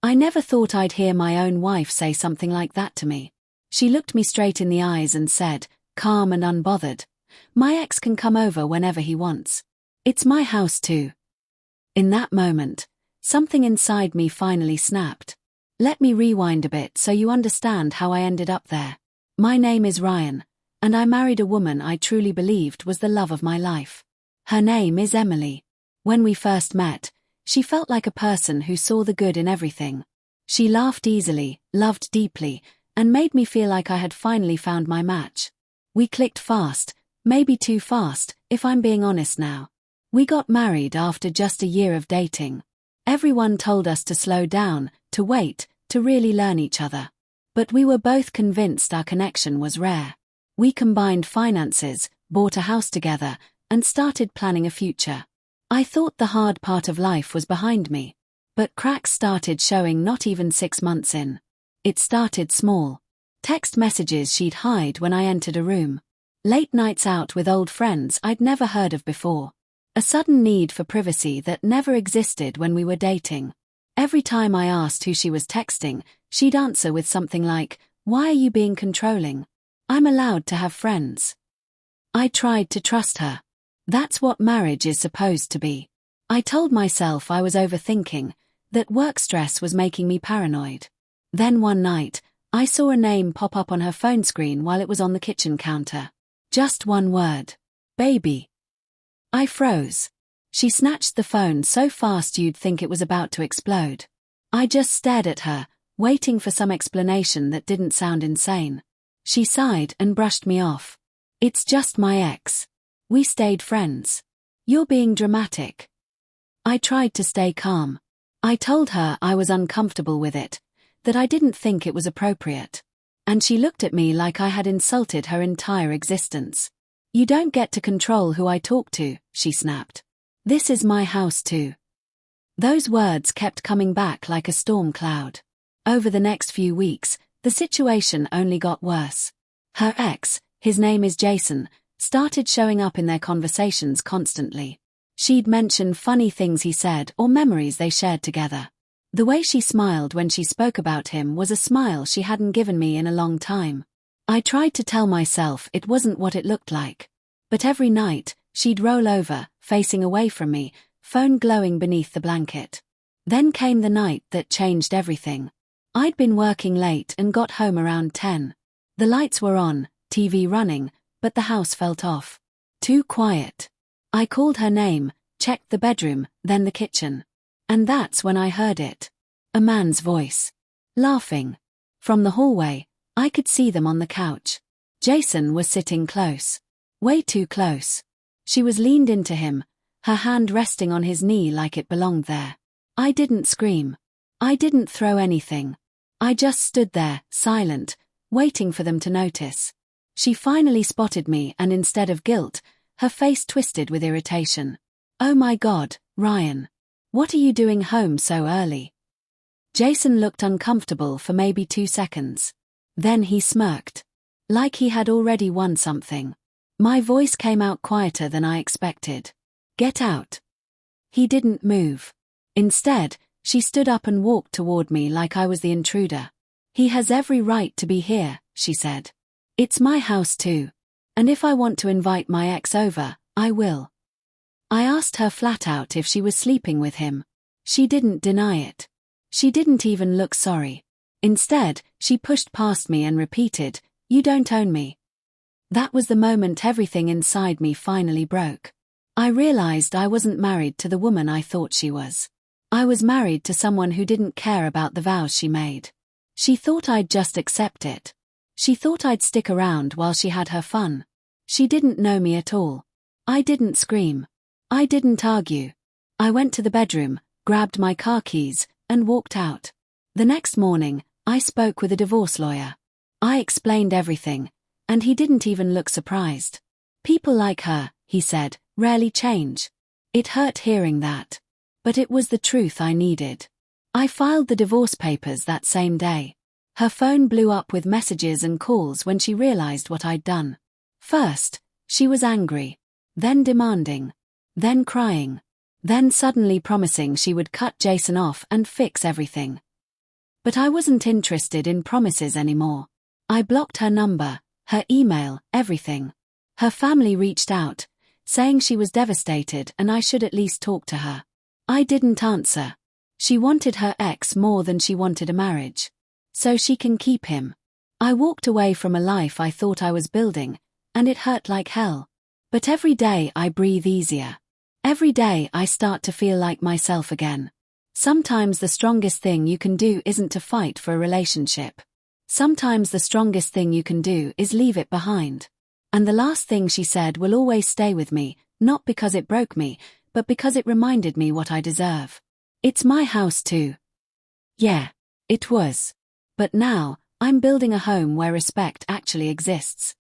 I never thought I'd hear my own wife say something like that to me. She looked me straight in the eyes and said, calm and unbothered, "My ex can come over whenever he wants. It's my house too." In that moment, something inside me finally snapped. Let me rewind a bit so you understand how I ended up there. My name is Ryan, and I married a woman I truly believed was the love of my life. Her name is Emily. When we first met, she felt like a person who saw the good in everything. She laughed easily, loved deeply, and made me feel like I had finally found my match. We clicked fast, maybe too fast, if I'm being honest now. We got married after just a year of dating. Everyone told us to slow down, to wait, to really learn each other. But we were both convinced our connection was rare. We combined finances, bought a house together, and started planning a future. I thought the hard part of life was behind me. But cracks started showing not even 6 months in. It started small. Text messages she'd hide when I entered a room. Late nights out with old friends I'd never heard of before. A sudden need for privacy that never existed when we were dating. Every time I asked who she was texting, she'd answer with something like, "Why are you being controlling? I'm allowed to have friends." I tried to trust her. That's what marriage is supposed to be. I told myself I was overthinking, that work stress was making me paranoid. Then one night, I saw a name pop up on her phone screen while it was on the kitchen counter. Just one word. Baby. I froze. She snatched the phone so fast you'd think it was about to explode. I just stared at her, waiting for some explanation that didn't sound insane. She sighed and brushed me off. "It's just my ex. We stayed friends. You're being dramatic." I tried to stay calm. I told her I was uncomfortable with it, that I didn't think it was appropriate. And she looked at me like I had insulted her entire existence. "You don't get to control who I talk to," she snapped. "This is my house too." Those words kept coming back like a storm cloud. Over the next few weeks, the situation only got worse. Her ex, his name is Jason, started showing up in their conversations constantly. She'd mention funny things he said or memories they shared together. The way she smiled when she spoke about him was a smile she hadn't given me in a long time. I tried to tell myself it wasn't what it looked like. But every night, she'd roll over, facing away from me, phone glowing beneath the blanket. Then came the night that changed everything. I'd been working late and got home around 10. The lights were on, TV running, but the house felt off. Too quiet. I called her name, checked the bedroom, then the kitchen. And that's when I heard it. A man's voice. Laughing. From the hallway, I could see them on the couch. Jason was sitting close. Way too close. She was leaned into him, her hand resting on his knee like it belonged there. I didn't scream. I didn't throw anything. I just stood there, silent, waiting for them to notice. She finally spotted me and instead of guilt, her face twisted with irritation. "Oh my God, Ryan. What are you doing home so early?" Jason looked uncomfortable for maybe 2 seconds. Then he smirked. Like he had already won something. My voice came out quieter than I expected. "Get out." He didn't move. Instead, she stood up and walked toward me like I was the intruder. "He has every right to be here," she said. "It's my house too. And if I want to invite my ex over, I will." I asked her flat out if she was sleeping with him. She didn't deny it. She didn't even look sorry. Instead, she pushed past me and repeated, "You don't own me." That was the moment everything inside me finally broke. I realized I wasn't married to the woman I thought she was. I was married to someone who didn't care about the vows she made. She thought I'd just accept it. She thought I'd stick around while she had her fun. She didn't know me at all. I didn't scream. I didn't argue. I went to the bedroom, grabbed my car keys, and walked out. The next morning, I spoke with a divorce lawyer. I explained everything, and he didn't even look surprised. "People like her," he said, "rarely change." It hurt hearing that. But it was the truth I needed. I filed the divorce papers that same day. Her phone blew up with messages and calls when she realized what I'd done. First, she was angry. Then demanding. Then crying. Then suddenly promising she would cut Jason off and fix everything. But I wasn't interested in promises anymore. I blocked her number, her email, everything. Her family reached out, saying she was devastated and I should at least talk to her. I didn't answer. She wanted her ex more than she wanted a marriage. So she can keep him. I walked away from a life I thought I was building, and it hurt like hell. But every day I breathe easier. Every day I start to feel like myself again. Sometimes the strongest thing you can do isn't to fight for a relationship. Sometimes the strongest thing you can do is leave it behind. And the last thing she said will always stay with me, not because it broke me, but because it reminded me what I deserve. It's my house too. Yeah, it was. But now, I'm building a home where respect actually exists.